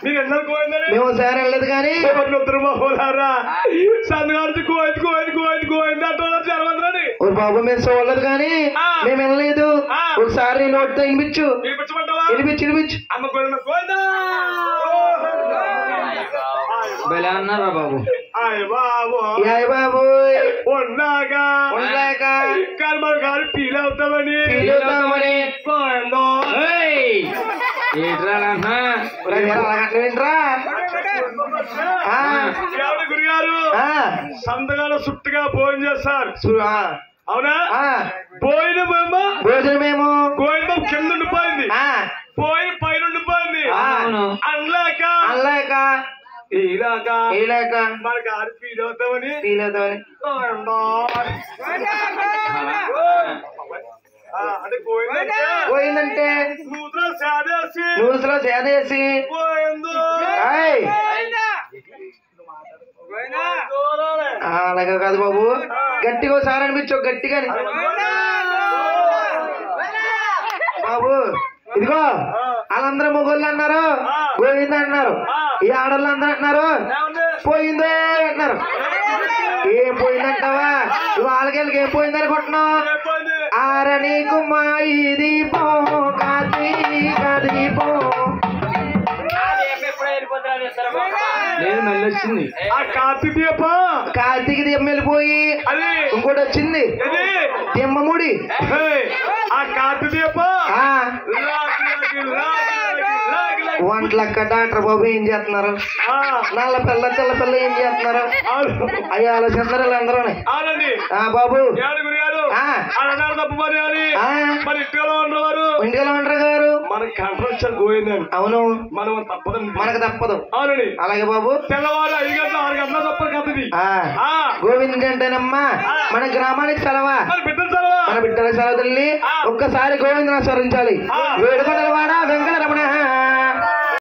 మీరు ఎన్నో కోయిందని మేము సార్ వెళ్ళలేదు కానీ ఒక బాబు మేము చూడలేదు కానీ మేము వెళ్ళలేదు. ఒకసారి నీ నోటితో వినిపించు వినిపించు వినిపించు. బలా అన్నారా బాబు? బాబు ఫీల్ అవుతామని వింటరా గురిగారు సంతగాల చుట్టుగా భోజనం చేస్తారు. అవునా? భోజనమేమో గోవిందం కింద ఉండిపోయింది, పోయి పైన ఉండిపోయింది. అనలేక మనకి ఆరు ఫీల్ అవుతామని అంటే పోయిందంటే నూసులో సేదేసి అలాగే కాదు బాబు, గట్టిగా ఒకసారి అనిపించు గట్టిగా బాబు. ఇదిగో వాళ్ళందరూ మొగోళ్ళు అన్నారు పోయింది అంటున్నారు, ఈ ఆడవాళ్ళు అందరూ అంటున్నారు పోయిందే అంటున్నారు. ఏం పోయిందంటావా? వాళ్ళకి ఏం పోయింది అనుకుంటున్నావు? ఆరణి కుమాయి దీపం దీపం లేదు మళ్ళీ వచ్చింది. ఆ కార్తీక దీపం వెళ్ళిపోయి ఇంకోటి వచ్చింది దిమ్మముడి. ఆ కార్తీక దీపం వంటలక్క డాక్టర్ బాబు ఏం చేస్తున్నారు? నల్ల పిల్ల తెల్ల పిల్ల ఏం చేస్తున్నారు? అయ్యా ఆలోచిస్తున్నారు వీళ్ళందరూ బాబు. ఇంటిలో ఉండరు గారు మనకి కంట్రోల్ పోయిందండి. అవును మనం తప్పదు, మనకు తప్పదు. అవునండి. అలాగే బాబు తెల్లవారు 5 గంటల 6 గంటల తప్పదు కదది. గోవింద్ అంటేనమ్మా మన గ్రామానికి సెలవా, మన బిడ్డల సెలవు తల్లి. ఒక్కసారి గోవిందను స్మరించాలి. వేడుకొండలవాడ వెంకటరమణ